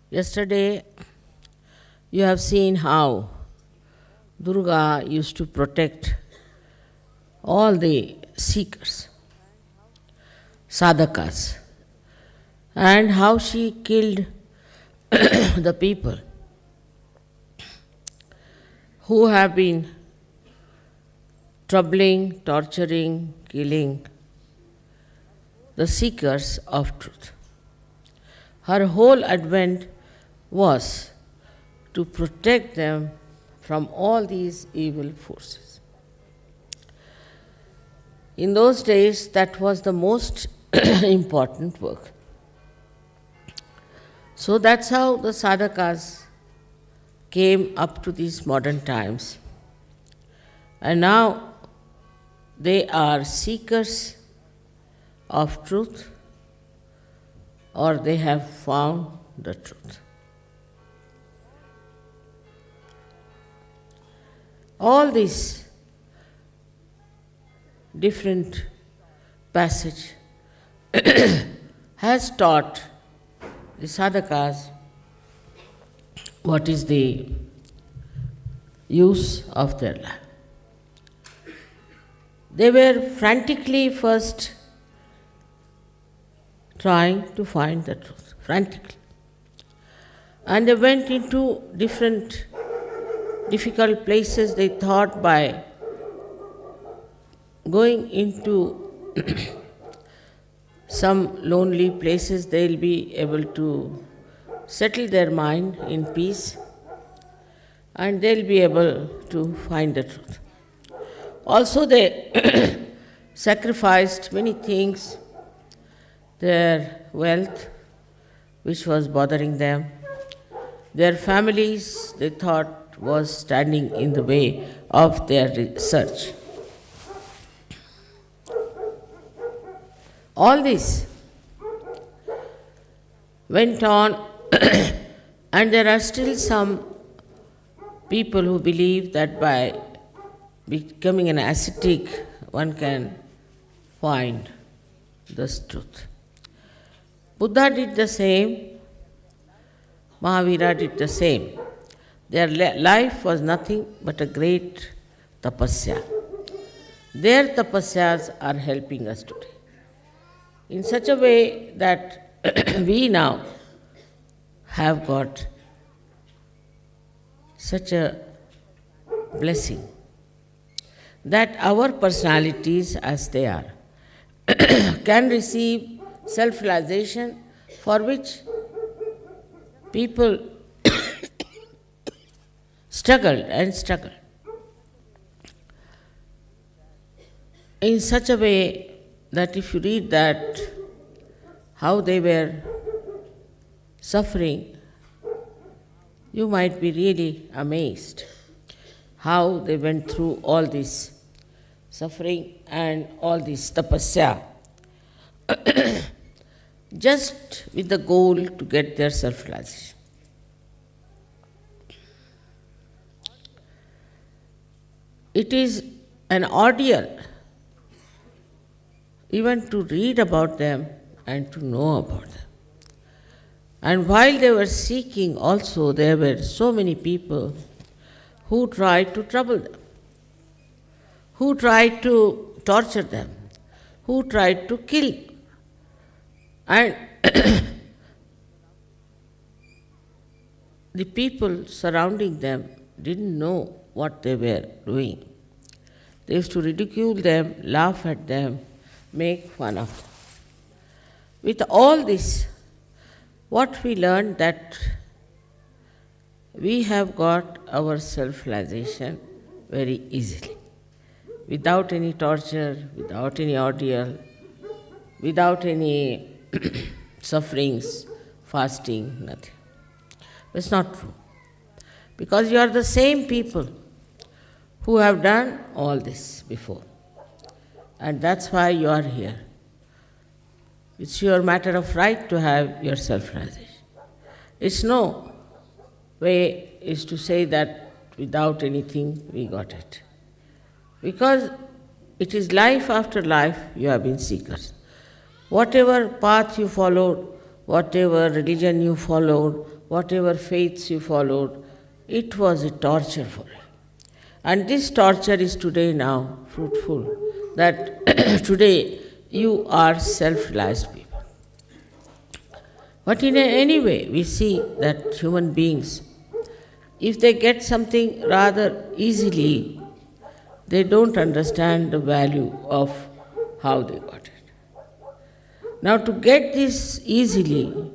Yesterday, you have seen how Durga used to protect all the seekers, sadhakas, and how she killed the people who have been troubling, torturing, killing the seekers of truth. Her whole advent was to protect them from all these evil forces. In those days, that was the most important work. So that's how the sadhakas came up to these modern times. And now they are seekers of truth, or they have found the truth. All these different passage has taught the sadhakas what is the use of their life. They were frantically first trying to find the truth, frantically. And they went into different difficult places. They thought by going into some lonely places they'll be able to settle their mind in peace and they'll be able to find the truth. Also, they sacrificed many things, their wealth, which was bothering them, their families, they thought, was standing in the way of their research. All this went on, and there are still some people who believe that by becoming an ascetic, one can find this truth. Buddha did the same, Mahavira did the same. Their life was nothing but a great tapasya. Their tapasyas are helping us today in such a way that we now have got such a blessing that our personalities as they are can receive self-realization for which people struggled and struggled in such a way that if you read that, how they were suffering, you might be really amazed how they went through all this suffering and all this tapasya just with the goal to get their self-realization. It is an ordeal even to read about them and to know about them. And while they were seeking also, there were so many people who tried to trouble them, who tried to torture them, who tried to kill. And the people surrounding them didn't know what they were doing. They used to ridicule them, laugh at them, make fun of them. With all this, what we learned that we have got our self-realization very easily, without any torture, without any ordeal, without any sufferings, fasting, nothing. It's not true. Because you are the same people who have done all this before. And that's why you are here. It's your matter of right to have your self-realization. It's no way is to say that without anything we got it. Because it is life after life you have been seekers. Whatever path you followed whatever religion you followed, whatever faiths you followed, it was a torture for you. And this torture is today now fruitful, that today you are self-realized people. But in any way, we see that human beings, if they get something rather easily, they don't understand the value of how they got it. Now, to get this easily,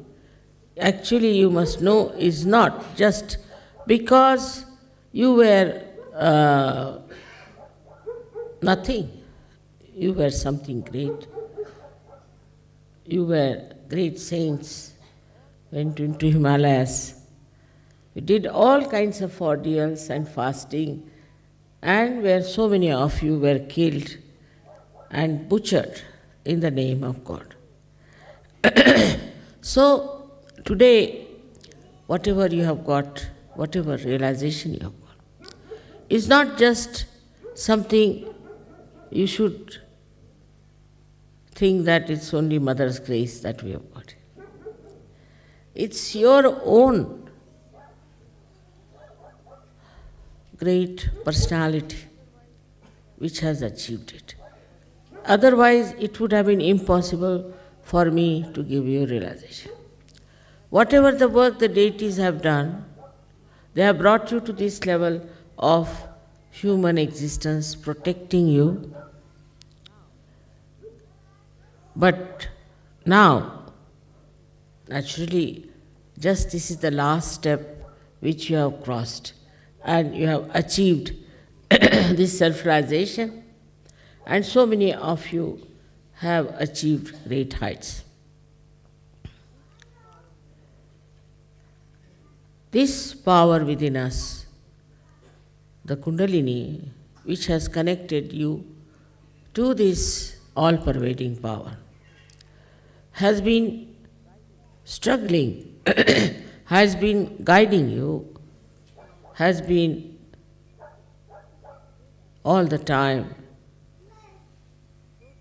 actually you must know, is not just because you were nothing. You were something great. You were great saints, went into Himalayas. You did all kinds of ordeals and fasting, and where so many of you were killed and butchered in the name of God. So, today, whatever you have got, whatever realization you have got, is not just something you should think that it's only Mother's grace that we have got. It's your own great personality which has achieved it. Otherwise, it would have been impossible for me to give you realization. Whatever the work the deities have done, they have brought you to this level of human existence, protecting you. But now, naturally, just this is the last step which you have crossed, and you have achieved this self-realization, and so many of you have achieved great heights. This power within us, the Kundalini, which has connected you to this all-pervading power, has been struggling, has been guiding you, has been all the time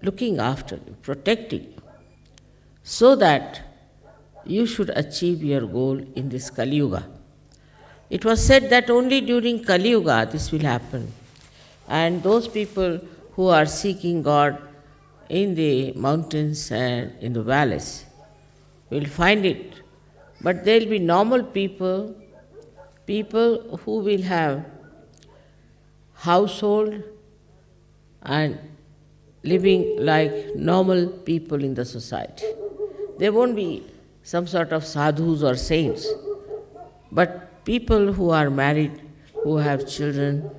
looking after you, protecting you, so that you should achieve your goal in this Kali Yuga. It was said that only during Kali Yuga this will happen, and those people who are seeking God in the mountains and in the valleys will find it. But there will be normal people, people who will have household and living like normal people in the society. There won't be some sort of sadhus or saints, but people who are married, who have children,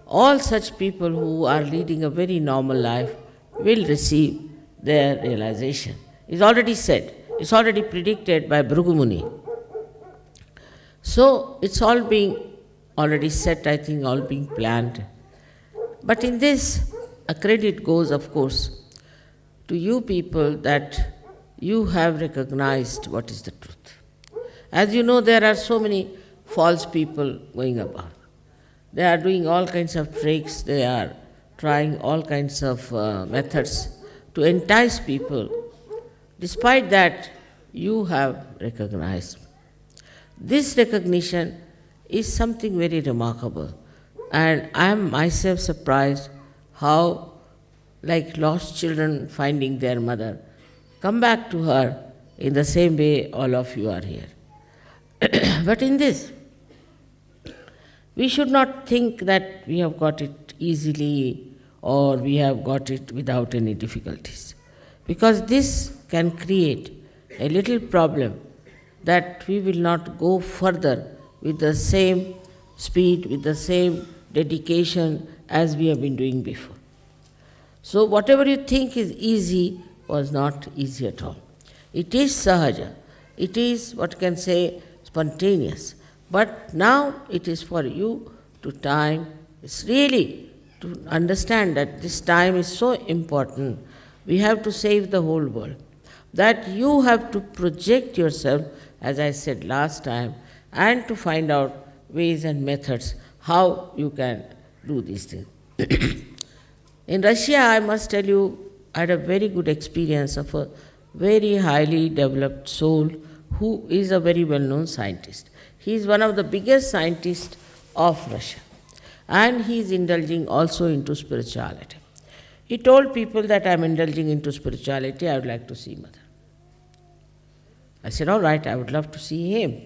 all such people who are leading a very normal life will receive their realization. It's already said, it's already predicted by Bhrigu Muni. So it's all being already set, I think, all being planned. But in this, a credit goes, of course, to you people that you have recognized what is the truth. As you know, there are so many false people going about. They are doing all kinds of tricks, they are trying all kinds of methods to entice people. Despite that, you have recognized. This recognition is something very remarkable, and I am myself surprised how, like lost children finding their mother, come back to her in the same way all of you are here. But in this, we should not think that we have got it easily or we have got it without any difficulties, because this can create a little problem that we will not go further with the same speed, with the same dedication as we have been doing before. So whatever you think is easy was not easy at all. It is sahaja, it is what can say spontaneous, but now it is for you to time. It's really to understand that this time is so important. We have to save the whole world, that you have to project yourself, as I said last time, and to find out ways and methods how you can do these things. In Russia, I must tell you, I had a very good experience of a very highly developed soul who is a very well-known scientist. He is one of the biggest scientists of Russia, and he is indulging also into spirituality. He told people that I am indulging into spirituality, I would like to see Mother. I said, all right, I would love to see him.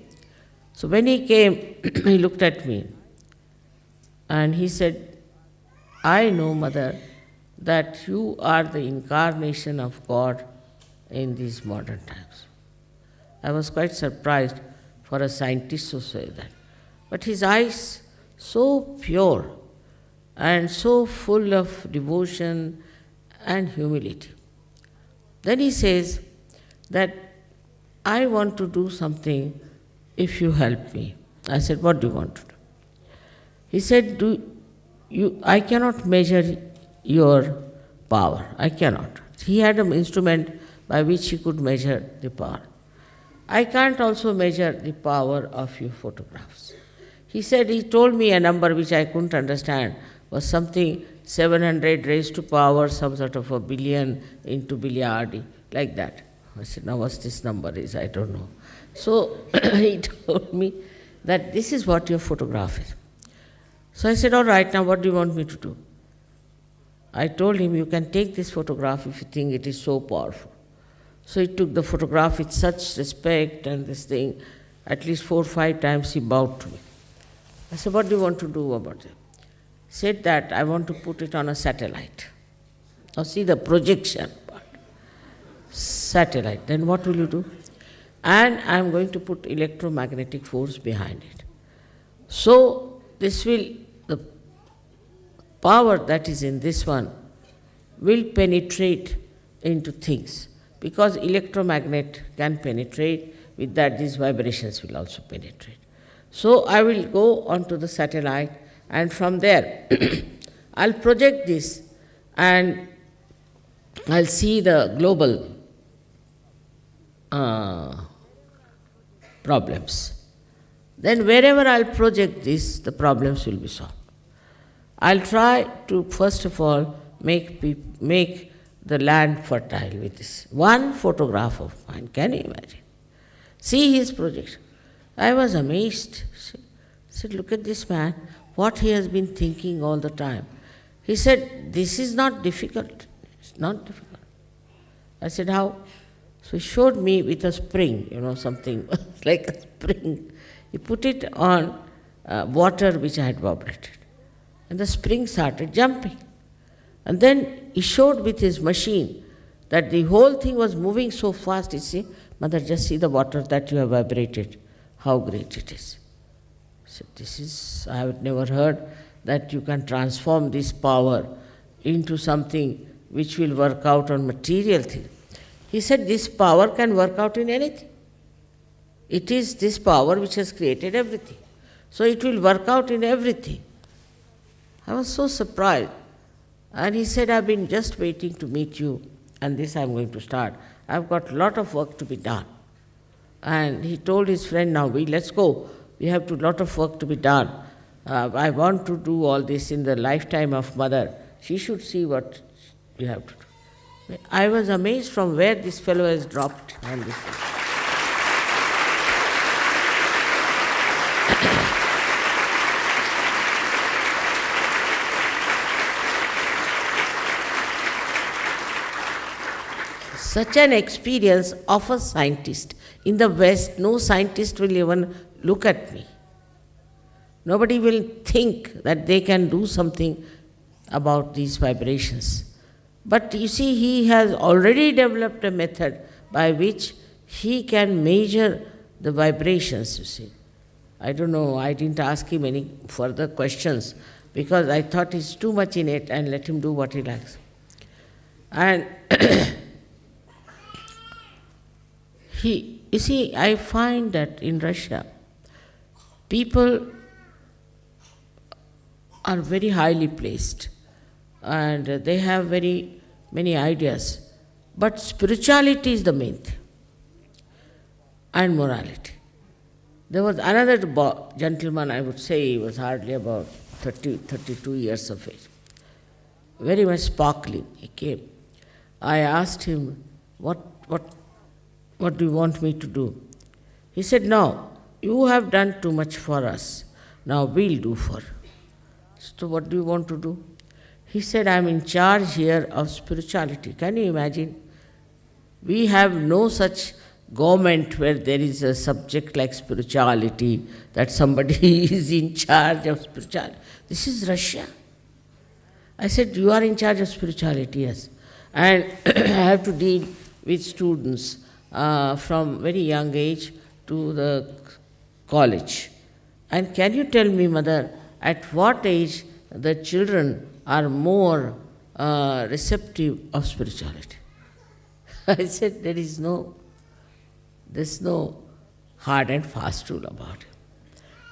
So when he came, he looked at me and he said, I know, Mother, that you are the incarnation of God in these modern times. I was quite surprised for a scientist to say that. But his eyes, so pure and so full of devotion and humility. Then he says that I want to do something if you help me. I said, what do you want to do? He said, I cannot measure your power. I cannot. He had an instrument by which he could measure the power. I can't also measure the power of your photographs. He said, he told me a number which I couldn't understand, was something 700 raised to power, some sort of a billion into billiardi, like that. I said, now what this number is, I don't know. So he told me that this is what your photograph is. So I said, all right, now what do you want me to do? I told him, you can take this photograph if you think it is so powerful. So he took the photograph with such respect and this thing. At least 4 or 5 times he bowed to me. I said, what do you want to do about it? He said that I want to put it on a satellite. Now see the projection part. Satellite. Then what will you do? And I am going to put electromagnetic force behind it. So the power that is in this one will penetrate into things, because electromagnet can penetrate, with that these vibrations will also penetrate. So I will go onto the satellite, and from there I'll project this and I'll see the global problems. Then wherever I'll project this, the problems will be solved. I'll try to first of all make the land fertile with this one photograph of mine. Can you imagine? See his projection. I was amazed. I said, look at this man, what he has been thinking all the time. He said, this is not difficult. It's not difficult. I said, how? So he showed me with a spring, something like a spring. He put it on water which I had vibrated. And the spring started jumping. And then he showed with his machine that the whole thing was moving so fast. He said, Mother, just see the water that you have vibrated, how great it is. I said, I have never heard that you can transform this power into something which will work out on material things. He said, this power can work out in anything. It is this power which has created everything. So it will work out in everything. I was so surprised. And he said, I've been just waiting to meet you, and this I'm going to start. I've got a lot of work to be done. And he told his friend, now let's go. We have a lot of work to be done. I want to do all this in the lifetime of Mother. She should see what you have to do. I was amazed from where this fellow has dropped on this thing. Such an experience of a scientist. In the West, no scientist will even look at me. Nobody will think that they can do something about these vibrations. But you see, he has already developed a method by which he can measure the vibrations, you see. I don't know, I didn't ask him any further questions because I thought he's too much in it and let him do what he likes. And you see, I find that in Russia, people are very highly placed and they have very many ideas. But spirituality is the main thing, and morality. There was another gentleman, I would say he was hardly about 32 years of age, very much sparkling. He came. I asked him, what what do you want me to do? He said, no, you have done too much for us. Now we'll do for you. So what do you want to do? He said, I'm in charge here of spirituality. Can you imagine? We have no such government where there is a subject like spirituality, that somebody is in charge of spirituality. This is Russia. I said, you are in charge of spirituality, yes. And I have to deal with students from very young age to the college. And can you tell me, mother, at what age the children are more receptive of spirituality? I said, there's no hard and fast rule about it.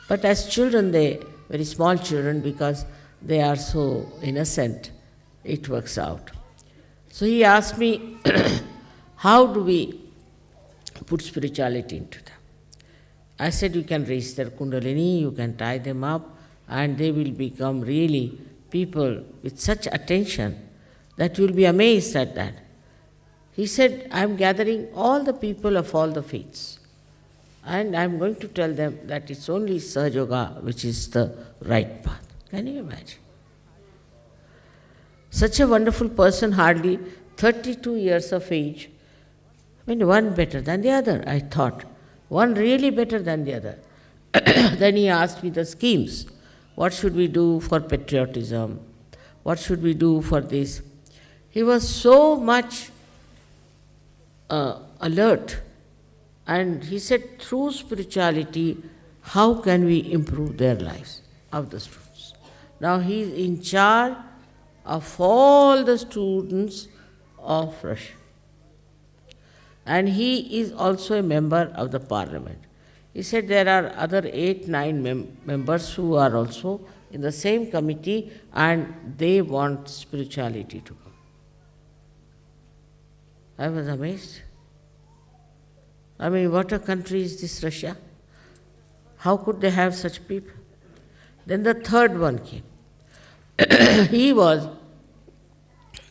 But as children, very small children, because they are so innocent, it works out. So he asked me, how do we put spirituality into them? I said, you can raise their kundalini, you can tie them up, and they will become really people with such attention that you will be amazed at that. He said, I'm gathering all the people of all the faiths, and I'm going to tell them that it's only Sahaja Yoga which is the right path. Can you imagine? Such a wonderful person, hardly 32 years of age. I mean, one better than the other, I thought. One really better than the other. Then he asked me the schemes. What should we do for patriotism? What should we do for this? He was so much alert. And he said, through spirituality, how can we improve their lives of the students? Now he is in charge of all the students of Russia. And he is also a member of the parliament. He said there are other 8-9 members who are also in the same committee, and they want spirituality to come. I was amazed. I mean, what a country is this Russia? How could they have such people? Then the third one came. He was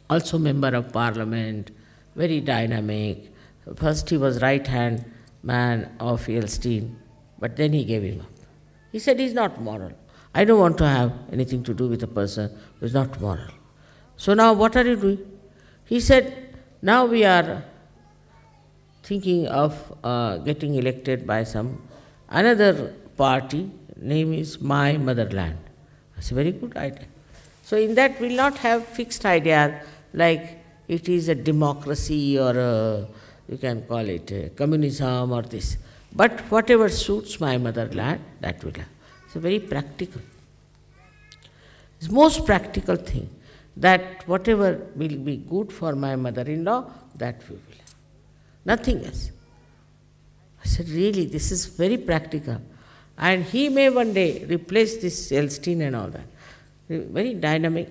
also member of parliament, very dynamic. First he was right-hand man of Yeltsin, but then he gave him up. He said he's not moral. I don't want to have anything to do with a person who is not moral. So now what are you doing? He said, now we are thinking of getting elected by some another party, name is My Motherland. That's a very good idea. So in that we'll not have fixed idea like it is a democracy or a, you can call it a communism or this. But whatever suits my motherland, that will have. It's a very practical. It's most practical thing, that whatever will be good for my mother-in-law, that we will have. Nothing else. I said, really, this is very practical. And he may one day replace this Yeltsin and all that. Very dynamic,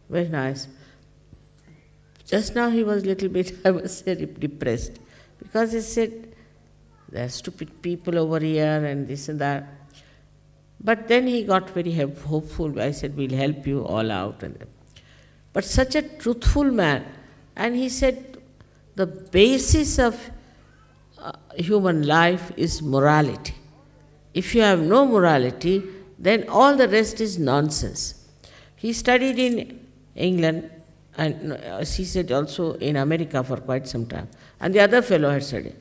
very nice. Just now he was a little bit, I must say, depressed, because he said, there are stupid people over here and this and that. But then he got very hopeful. I said, we'll help you all out. But such a truthful man. And he said, the basis of human life is morality. If you have no morality, then all the rest is nonsense. He studied in England, and he said also in America for quite some time. And the other fellow had studied.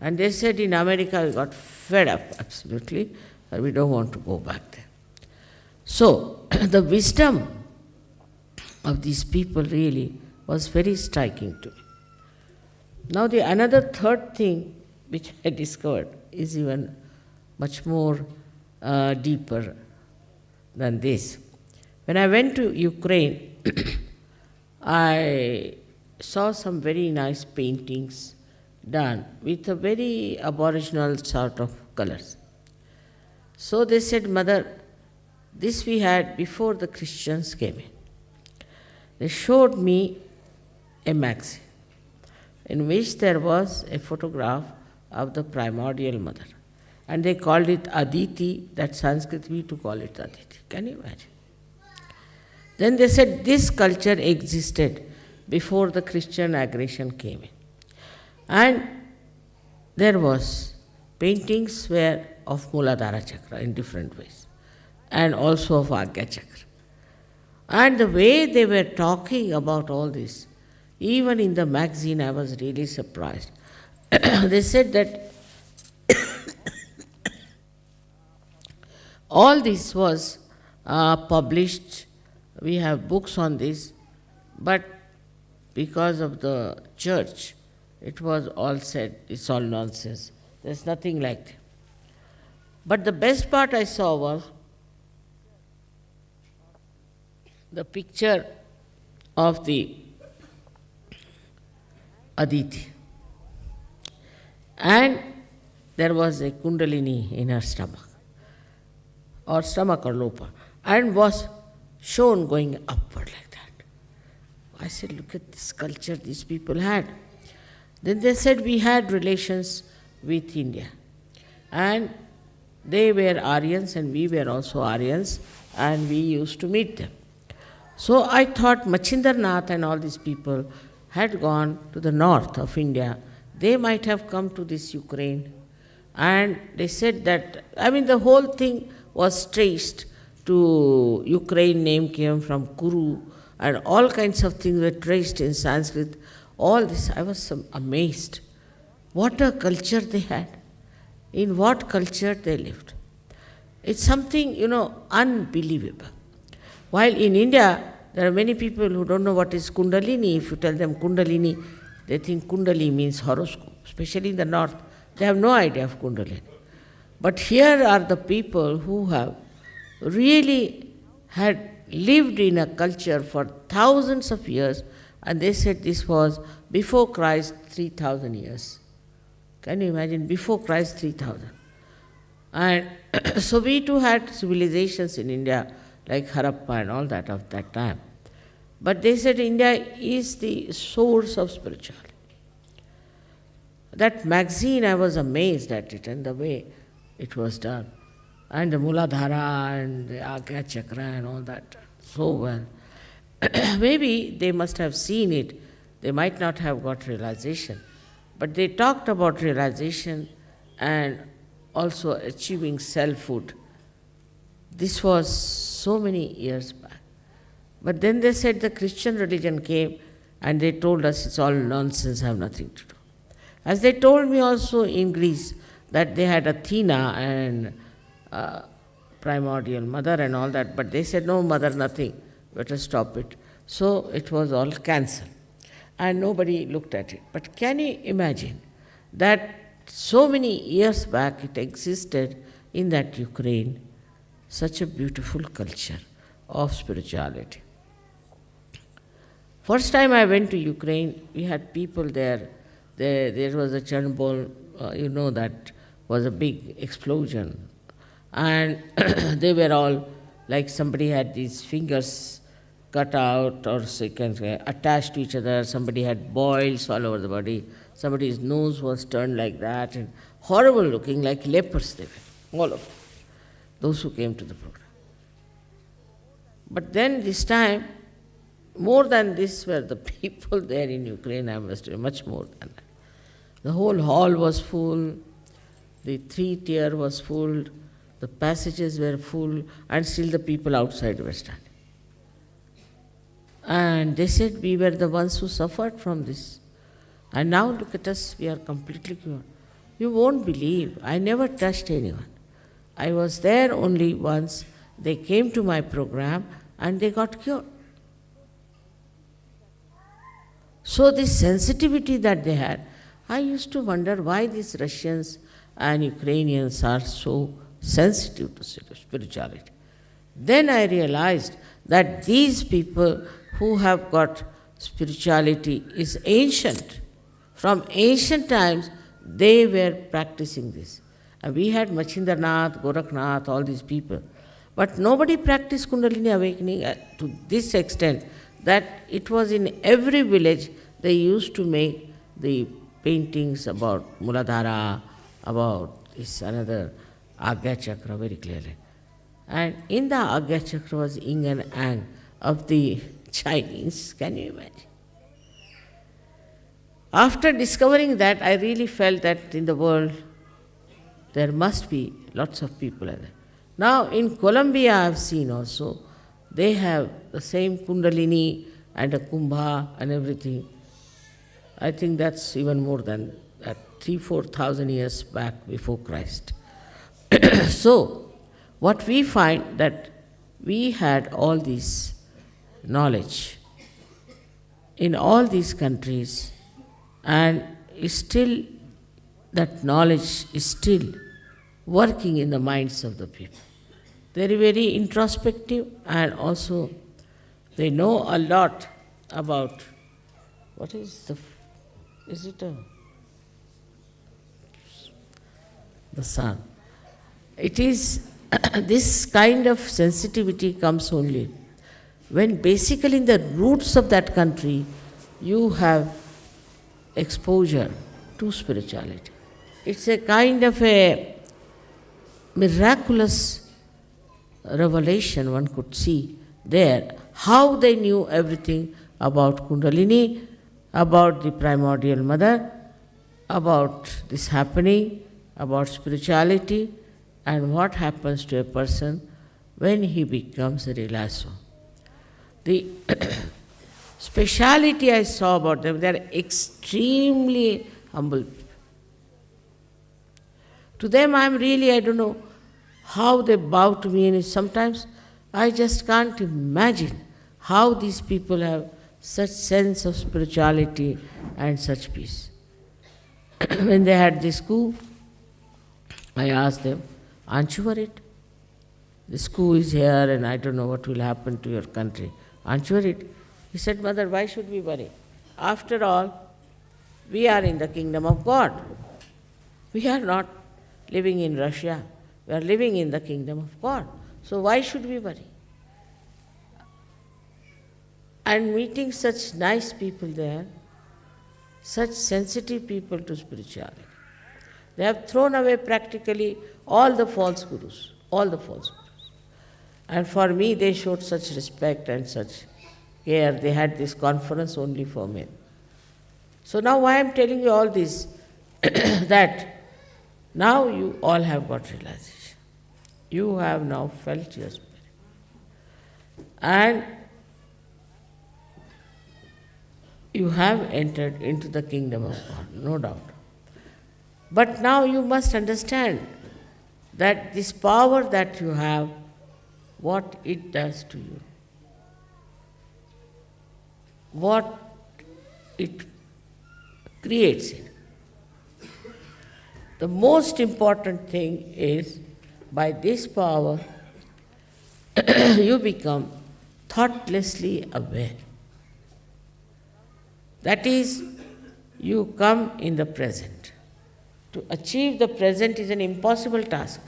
And they said in America we got fed up, absolutely, and we don't want to go back there. So the wisdom of these people really was very striking to me. Now the another third thing which I discovered is even much more deeper than this. When I went to Ukraine, I saw some very nice paintings done with a very aboriginal sort of colors. So they said, Mother, this we had before the Christians came in. They showed me a magazine in which there was a photograph of the primordial mother. And they called it Aditi, that Sanskrit we to call it Aditi. Can you imagine? Then they said this culture existed before the Christian aggression came in. And there was paintings were of Muladhara Chakra in different ways, and also of Agya Chakra. And the way they were talking about all this, even in the magazine, I was really surprised. They said that all this was published, we have books on this, but because of the church, it was all said, it's all nonsense. There's nothing like that. But the best part I saw was the picture of the Aditi. And there was a Kundalini in her stomach, or lopa, and was shown going upward like that. I said, look at this culture these people had. Then they said we had relations with India. And they were Aryans and we were also Aryans, and we used to meet them. So I thought Machindranath and all these people had gone to the north of India. They might have come to this Ukraine. And they said that, the whole thing was traced to Ukraine, name came from Kuru, and all kinds of things were traced in Sanskrit. All this, I was amazed. What a culture they had. In what culture they lived. It's something, unbelievable. While in India, there are many people who don't know what is Kundalini. If you tell them Kundalini, they think Kundali means horoscope. Especially in the north, they have no idea of Kundalini. But here are the people who have really had lived in a culture for thousands of years, and they said this was before Christ 3,000 years. Can you imagine? Before Christ 3,000. And so we too had civilizations in India like Harappa and all that of that time. But they said India is the source of spirituality. That magazine, I was amazed at it and the way it was done. And the Muladhara and the Agya Chakra and all that, so well. Maybe they must have seen it. They might not have got realization. But they talked about realization and also achieving selfhood. This was so many years back. But then they said the Christian religion came and they told us it's all nonsense, have nothing to do. As they told me also in Greece that they had Athena and primordial mother and all that, but they said no mother, nothing, better stop it. So it was all cancelled. And nobody looked at it. But can you imagine that so many years back it existed in that Ukraine, such a beautiful culture of spirituality. First time I went to Ukraine, we had people there. There was a Chernobyl, that was a big explosion. And they were all, like somebody had these fingers cut out or attached to each other. Somebody had boils all over the body. Somebody's nose was turned like that, and horrible looking, like lepers they were, all of them, those who came to the program. But then this time, more than this were the people there in Ukraine, I must say, much more than that. The whole hall was full, the 3-tier was full, the passages were full, and still the people outside were standing. And they said we were the ones who suffered from this. And now look at us, we are completely cured. You won't believe, I never touched anyone. I was there only once. They came to my program and they got cured. So this sensitivity that they had, I used to wonder why these Russians and Ukrainians are so sensitive to spirituality. Then I realized that these people who have got spirituality is ancient. From ancient times, they were practicing this. And we had Machindranath, Gorakhnath, all these people. But nobody practiced Kundalini awakening to this extent that it was in every village they used to make the paintings about Muladhara, about this another Agya Chakra very clearly. And in the Agya Chakra was yin and yang of the Chinese. Can you imagine? After discovering that, I really felt that in the world there must be lots of people like that. Now in Colombia I have seen also, they have the same Kundalini and a Kumbha and everything. I think that's even more than that, 3,000-4,000 years back before Christ. So, what we find that we had all this knowledge in all these countries, and still that knowledge is still working in the minds of the people. They are very introspective, and also they know a lot about what is the sun. It is this kind of sensitivity comes only when basically in the roots of that country you have exposure to spirituality. It's a kind of a miraculous revelation one could see there, how they knew everything about Kundalini, about the primordial mother, about this happening, about spirituality, and what happens to a person when he becomes a relaxo. The speciality I saw about them, they are extremely humble. To them I don't know how they bow to me, and sometimes I just can't imagine how these people have such sense of spirituality and such peace. When they had this coup, I asked them, aren't you worried? This coup is here and I don't know what will happen to your country. Aren't you worried? He said, Mother, why should we worry? After all, we are in the kingdom of God. We are not living in Russia. We are living in the kingdom of God. So why should we worry? And meeting such nice people there, such sensitive people to spirituality. They have thrown away practically all the false gurus, all the false gurus. And for me, they showed such respect and such care. They had this conference only for men. So now why I am telling you all this, that now you all have got realization. You have now felt your spirit. And you have entered into the kingdom of God, no doubt. But now you must understand that this power that you have, what it does to you, what it creates in. The most important thing is, by this power, you become thoughtlessly aware. That is, you come in the present. To achieve the present is an impossible task.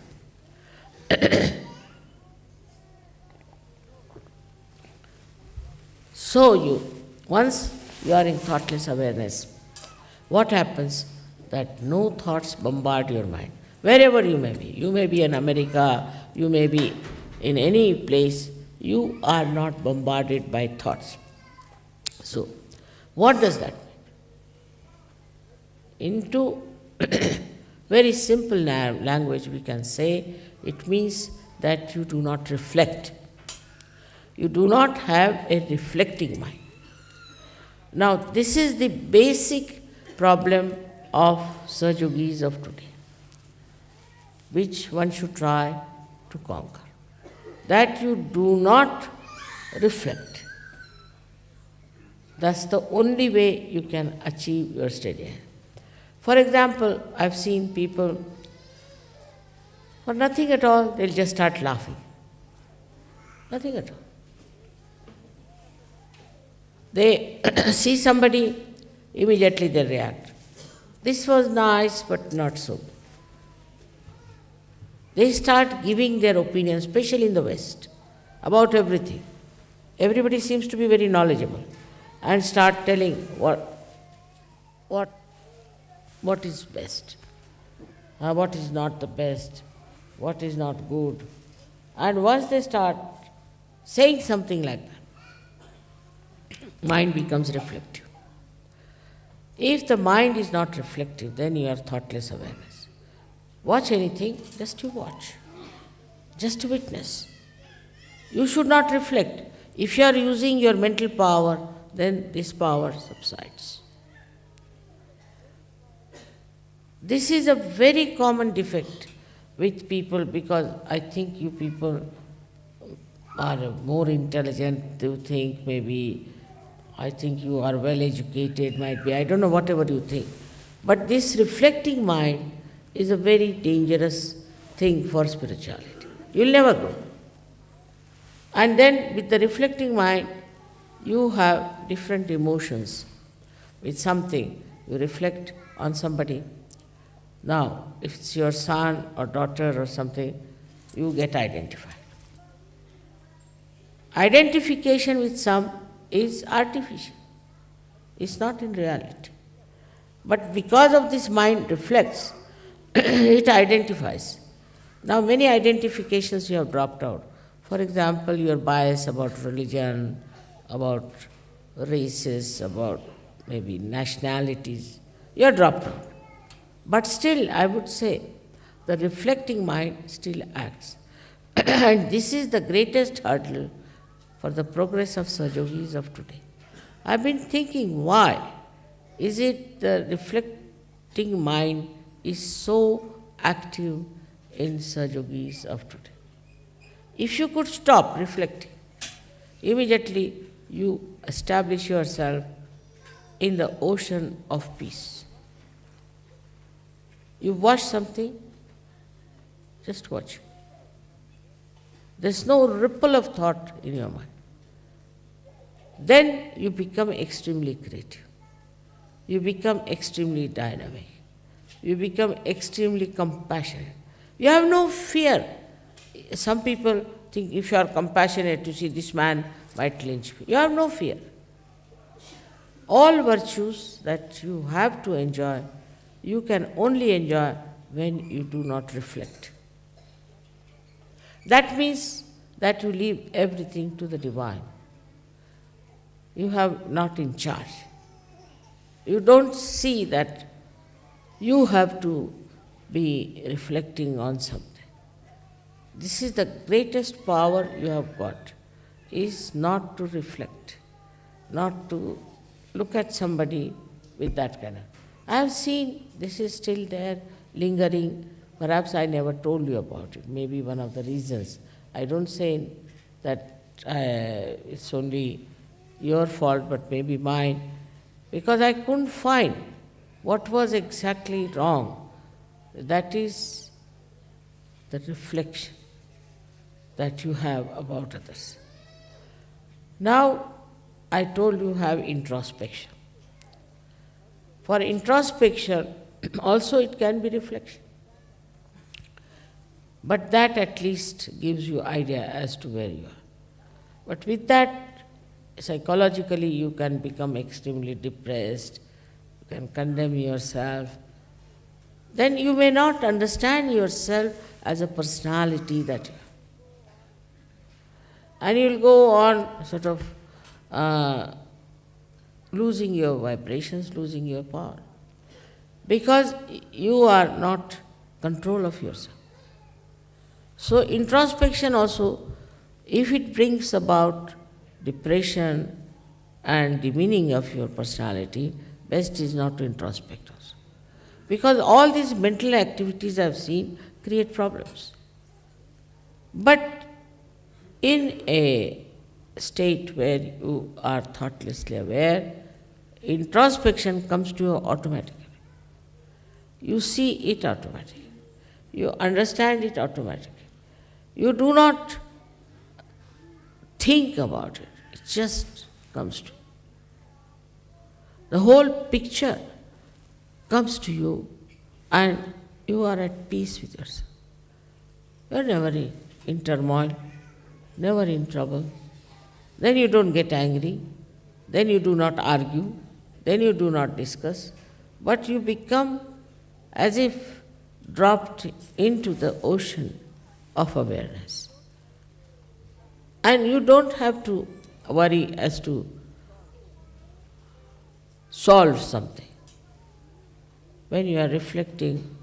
So once you are in thoughtless awareness, what happens? That no thoughts bombard your mind. Wherever you may be. You may be in America, you may be in any place, you are not bombarded by thoughts. So, what does that mean? Into very simple language we can say, it means that you do not reflect. You do not have a reflecting mind. Now, this is the basic problem of Saj Yogis of today, which one should try to conquer. That you do not reflect. That's the only way you can achieve your steady. For example, I've seen people, for nothing at all, they'll just start laughing. Nothing at all. They see somebody, immediately they react. This was nice, but not so. They start giving their opinion, especially in the West, about everything. Everybody seems to be very knowledgeable, and start telling what is best, what is not the best, what is not good. And once they start saying something like that, mind becomes reflective. If the mind is not reflective, then you are thoughtless awareness. Watch anything, just to watch, just to witness. You should not reflect. If you are using your mental power, then this power subsides. This is a very common defect with people, because I think you people are more intelligent, you think maybe, I think you are well educated, might be, I don't know, whatever you think. But this reflecting mind is a very dangerous thing for spirituality. You'll never grow. And then with the reflecting mind, you have different emotions. With something, you reflect on somebody. Now, if it's your son or daughter or something, you get identified. Identification with some is artificial. It's not in reality. But because of this mind reflects, it identifies. Now many identifications you have dropped out. For example, your bias about religion, about races, about maybe nationalities, you are dropped out. But still, I would say, the reflecting mind still acts. And this is the greatest hurdle for the progress of Sahajogis of today. I've been thinking, why is it the reflecting mind is so active in Sahajogis of today? If you could stop reflecting, immediately you establish yourself in the ocean of peace. You watch something, just watch. There's no ripple of thought in your mind. Then you become extremely creative. You become extremely dynamic. You become extremely compassionate. You have no fear. Some people think if you are compassionate, you see this man might lynch me. You have no fear. All virtues that you have to enjoy, you can only enjoy when you do not reflect. That means that you leave everything to the divine. You have not in charge. You don't see that you have to be reflecting on something. This is the greatest power you have got, is not to reflect, not to look at somebody with that kind of. I have seen this is still there, lingering. Perhaps I never told you about it. Maybe one of the reasons. I don't say that it's only your fault, but maybe mine, because I couldn't find what was exactly wrong. That is the reflection that you have about others. Now, I told you have introspection. For introspection, also it can be reflection. But that at least gives you idea as to where you are. But with that, psychologically you can become extremely depressed, you can condemn yourself. Then you may not understand yourself as a personality that you are. And you'll go on sort of losing your vibrations, losing your power. Because you are not control of yourself. So introspection also, if it brings about depression and demeaning of your personality, best is not to introspect also. Because all these mental activities I've seen create problems. But in a state where you are thoughtlessly aware, introspection comes to you automatically. You see it automatically. You understand it automatically. You do not think about it. It just comes to you. The whole picture comes to you and you are at peace with yourself. You are never in turmoil, never in trouble. Then you don't get angry, then you do not argue, then you do not discuss, but you become as if dropped into the ocean of awareness. And you don't have to worry as to solve something. when you are reflecting,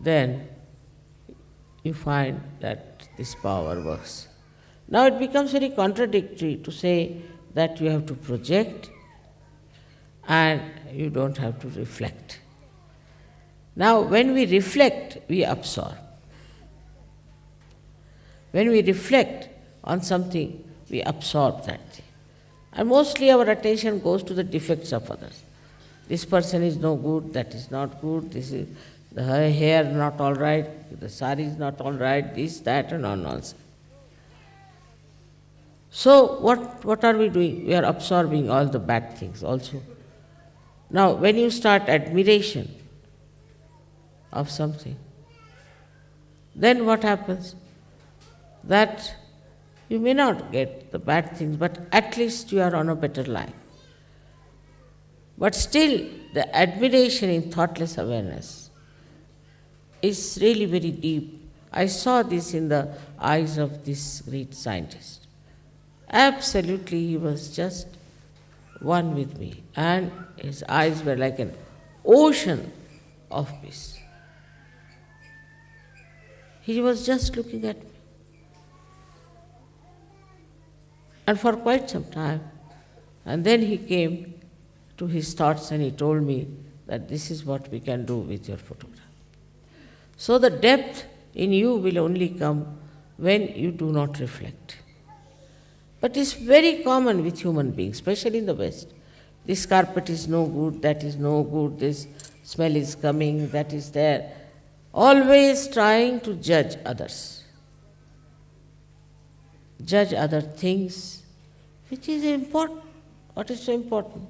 then you find that this power works. Now it becomes very contradictory to say that you have to project and you don't have to reflect. Now when we reflect, we absorb. When we reflect on something, we absorb that thing. And mostly our attention goes to the defects of others. This person is no good, that is not good, this is the hair not all right, the sari is not all right, this, that, and all nonsense. So what are we doing? We are absorbing all the bad things also. Now when you start admiration of something, then what happens? That you may not get the bad things, but at least you are on a better line. But still, the admiration in thoughtless awareness is really very deep. I saw this in the eyes of this great scientist. Absolutely, he was just one with me, and his eyes were like an ocean of peace. He was just looking at me. And for quite some time. And then he came to his thoughts and he told me that this is what we can do with your photograph. So the depth in you will only come when you do not reflect. But it's very common with human beings, especially in the West. This carpet is no good, that is no good, this smell is coming, that is there. Always trying to judge others. Judge other things, which is important. What is so important?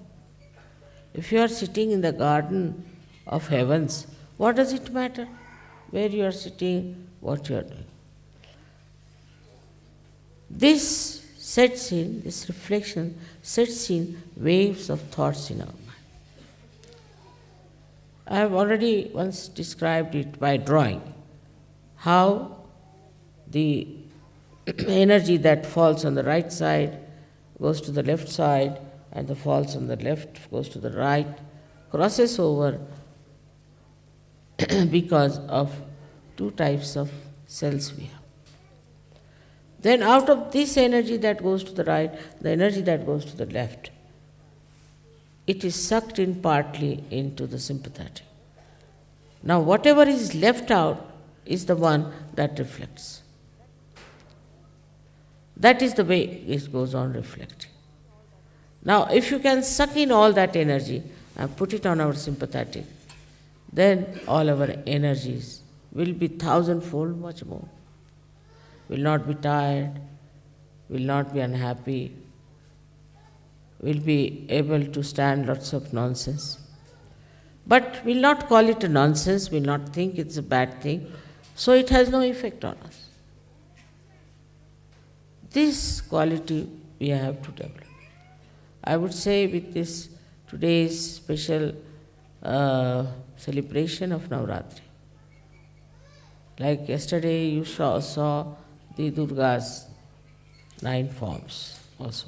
If you are sitting in the garden of heavens, what does it matter? Where you are sitting, what you are doing. This sets in, this reflection sets in waves of thoughts in our mind. I have already once described it by drawing, how the energy that falls on the right side goes to the left side, and the falls on the left goes to the right, crosses over because of two types of cells we have. Then out of this energy that goes to the right, the energy that goes to the left, it is sucked in partly into the sympathetic. Now whatever is left out is the one that reflects. That is the way it goes on reflecting. Now if you can suck in all that energy and put it on our sympathetic, then all our energies will be thousandfold much more. Will not be tired, will not be unhappy, will be able to stand lots of nonsense. But will not call it a nonsense, will not think it's a bad thing, so it has no effect on us. This quality we have to develop. I would say with this today's special celebration of Navratri, like yesterday you saw the Durga's 9 forms also.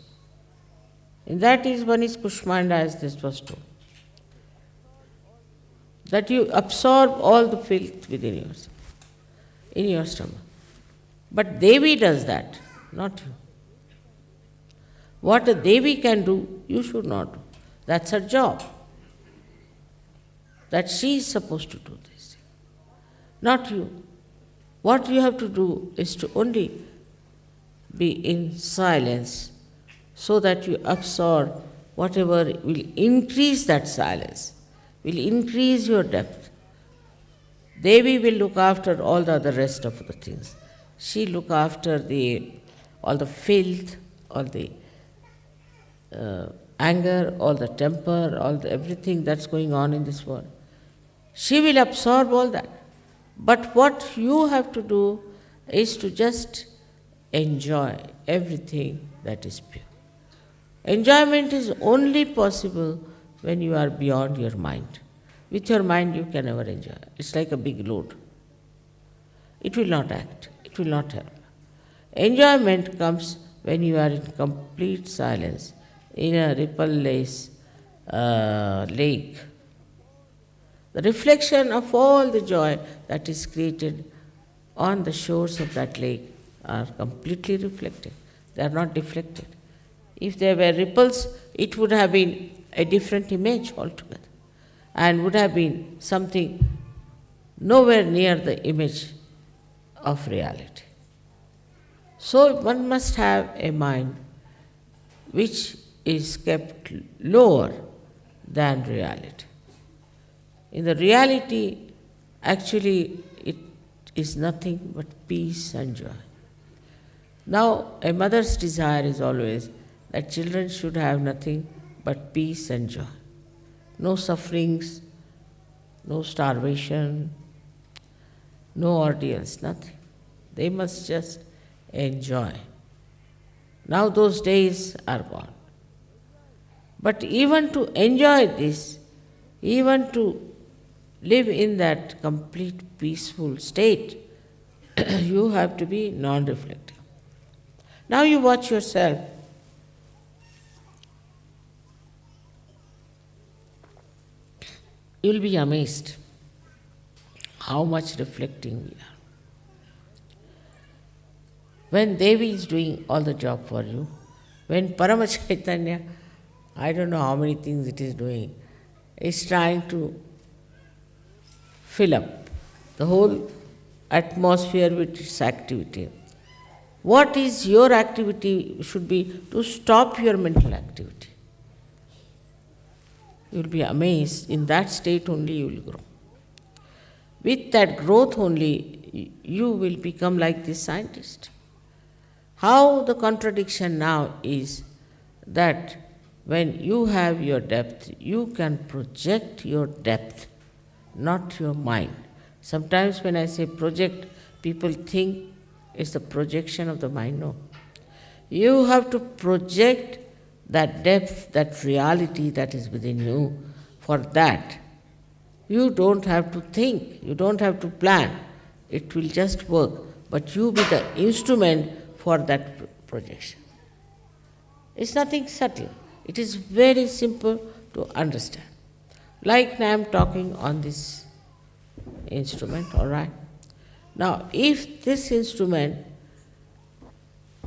In that is one is Kushmanda, as this was told. That you absorb all the filth within yourself, in your stomach. But Devi does that, not you. What a Devi can do, you should not do. That's her job. That she is supposed to do this, not you. What you have to do is to only be in silence so that you absorb whatever will increase that silence, will increase your depth. Devi will look after all the other rest of the things. She look after all the filth, all the anger, all the temper, everything that's going on in this world. She will absorb all that. But what you have to do is to just enjoy everything that is pure. Enjoyment is only possible when you are beyond your mind. With your mind you can never enjoy. It's like a big load. It will not act. It will not help. Enjoyment comes when you are in complete silence, in a ripple-less lake, the reflection of all the joy that is created on the shores of that lake are completely reflected. They are not deflected. If there were ripples, it would have been a different image altogether and would have been something nowhere near the image of reality. So one must have a mind which is kept lower than reality. In the reality, actually, it is nothing but peace and joy. Now, a mother's desire is always that children should have nothing but peace and joy. No sufferings, no starvation, no ordeals, nothing. They must just enjoy. Now those days are gone. But even to enjoy this, even to live in that complete peaceful state, you have to be non-reflective. Now you watch yourself. You will be amazed how much reflecting we are. When Devi is doing all the job for you, when Parama Chaitanya, I don't know how many things it is doing, is trying to fill up the whole atmosphere with its activity. What is your activity should be to stop your mental activity. You will be amazed. In that state only you will grow. With that growth only you will become like this scientist. How the contradiction now is that when you have your depth, you can project your depth, not your mind. Sometimes when I say project, people think it's the projection of the mind. No. You have to project that depth, that reality that is within you. For that, you don't have to think, you don't have to plan. It will just work. But you be the instrument for that projection. It's nothing subtle. It is very simple to understand. Like I am talking on this instrument, all right? Now, if this instrument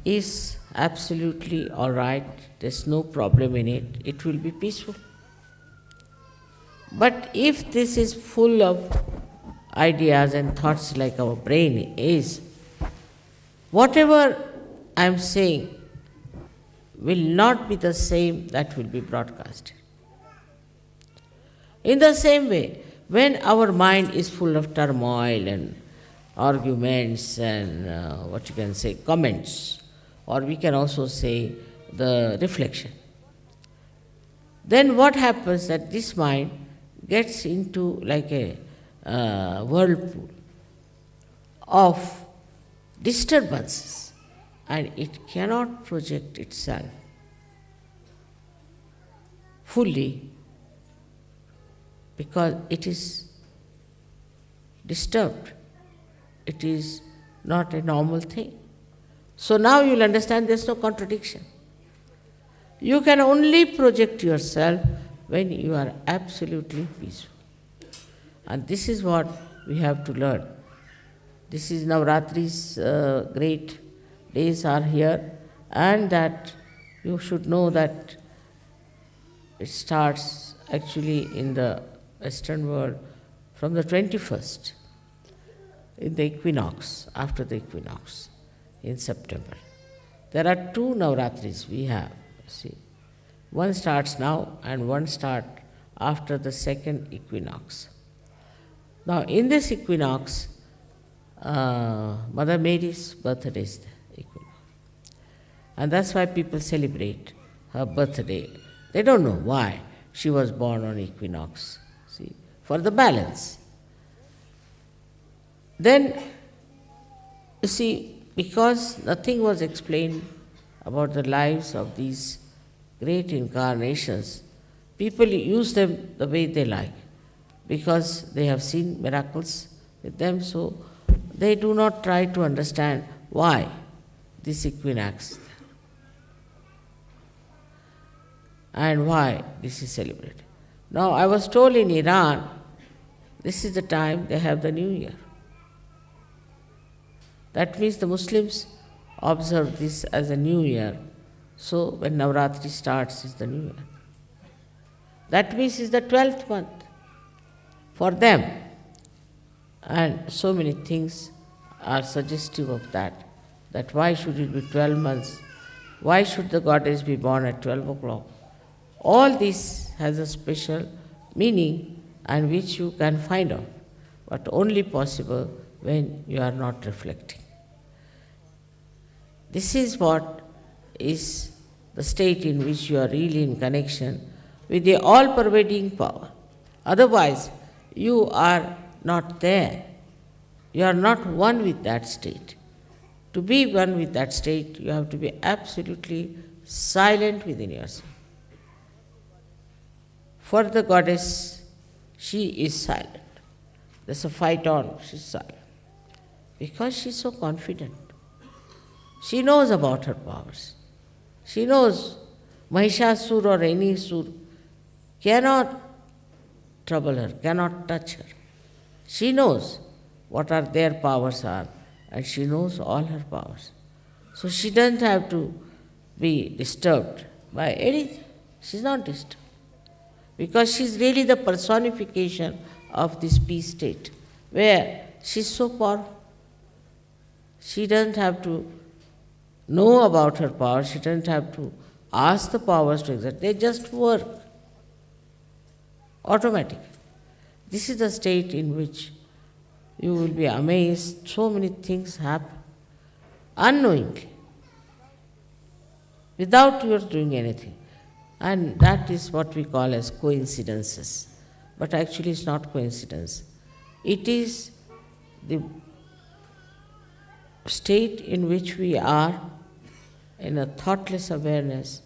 is absolutely all right, there's no problem in it, it will be peaceful. But if this is full of ideas and thoughts like our brain is, whatever I am saying will not be the same that will be broadcasted. In the same way, when our mind is full of turmoil and arguments and what you can say, comments, or we can also say the reflection, then what happens that this mind gets into like a whirlpool of disturbances and it cannot project itself fully because it is disturbed. It is not a normal thing. So now you'll understand there's no contradiction. You can only project yourself when you are absolutely peaceful. And this is what we have to learn. This is Navratri's great days are here, and that you should know that it starts actually in the Western world from the 21st, in the equinox, after the equinox, in September. There are two Navratris we have, see. One starts now and one starts after the second equinox. Now, in this equinox, Mother Mary's birthday is the equinox. And that's why people celebrate her birthday. They don't know why she was born on equinox, see, for the balance. Then, you see, because nothing was explained about the lives of these great incarnations, people use them the way they like because they have seen miracles with them, so they do not try to understand why this equinox and why this is celebrated. Now, I was told in Iran this is the time they have the New Year. That means the Muslims observe this as a New Year. So when Navratri starts, is the New Year. That means it's the 12th month for them. And so many things are suggestive of that. That why should it be 12 months? Why should the goddess be born at 12 o'clock? All this has a special meaning and which you can find out, but only possible when you are not reflecting. This is what is the state in which you are really in connection with the all-pervading power. Otherwise, you are not there. You are not one with that state. To be one with that state, you have to be absolutely silent within yourself. For the goddess, she is silent. There's a fight on, she's silent. Because she's so confident. She knows about her powers. She knows Mahishasur or any Sur cannot trouble her, cannot touch her. She knows what are their powers are, and she knows all her powers. So she doesn't have to be disturbed by anything. She's not disturbed. Because she's really the personification of this peace state, where she's so powerful. She doesn't have to know about her powers, she doesn't have to ask the powers to exert. They just work automatically. This is the state in which you will be amazed, so many things happen unknowingly, without your doing anything. And that is what we call as coincidences. But actually it's not coincidence. It is the state in which we are in a thoughtless awareness,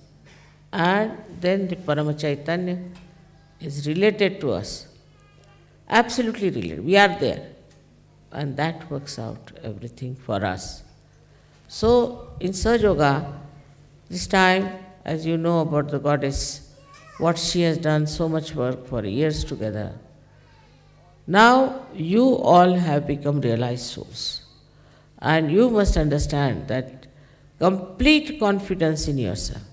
and then the Parama Chaitanya is related to us. Absolutely related. We are there. And that works out everything for us. So in Sahaja Yoga, this time, as you know about the goddess, what she has done, so much work for years together. Now you all have become realized souls. And you must understand that complete confidence in yourself,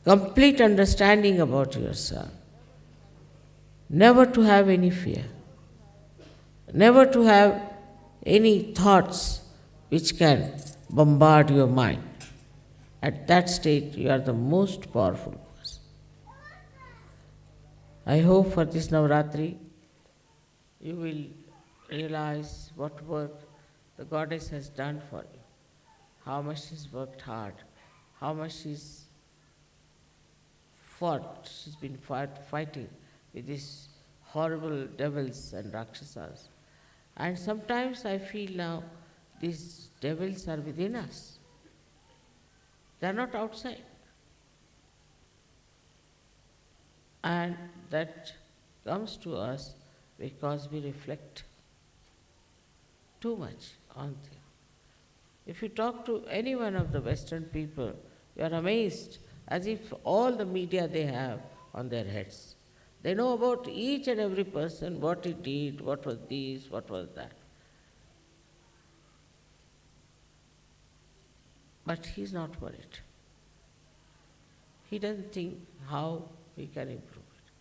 complete understanding about yourself, never to have any fear, never to have any thoughts which can bombard your mind. At that state, you are the most powerful person. I hope for this Navratri, you will realize what work the goddess has done for you, how much she's worked hard, how much she's fought, she's been fighting with these horrible devils and rakshasas. And sometimes I feel now these devils are within us. They are not outside. And that comes to us because we reflect too much on them. If you talk to any one of the Western people, you are amazed, as if all the media they have on their heads. They know about each and every person, what he did, what was this, what was that. But he's not worried. He doesn't think how we can improve it,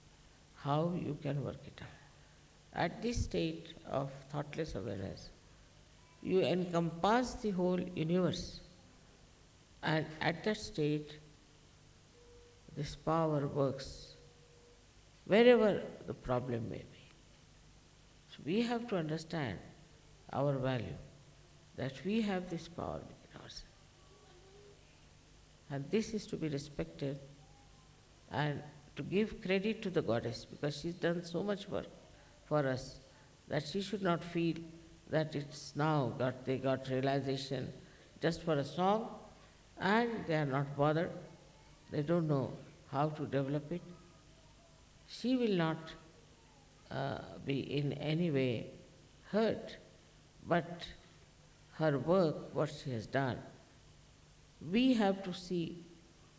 how you can work it out. At this state of thoughtless awareness, you encompass the whole universe. And at that state, this power works wherever the problem may be. So we have to understand our value, that we have this power within ourselves. And this is to be respected and to give credit to the goddess, because she's done so much work for us that she should not feel that it's now they got realization just for a song and they are not bothered. They don't know how to develop it. She will not be in any way hurt, but her work, what she has done, we have to see,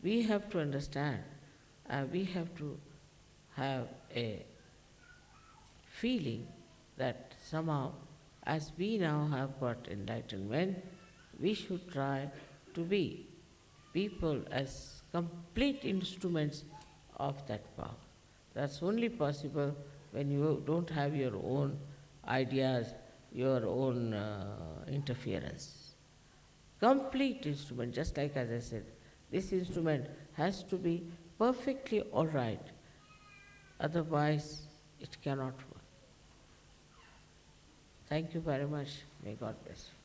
we have to understand, we have to have a feeling that somehow, as we now have got enlightenment, we should try to be people as complete instruments of that power. That's only possible when you don't have your own ideas, your own interference. Complete instrument, just like as I said, this instrument has to be perfectly all right, otherwise it cannot work. Thank you very much. May God bless you.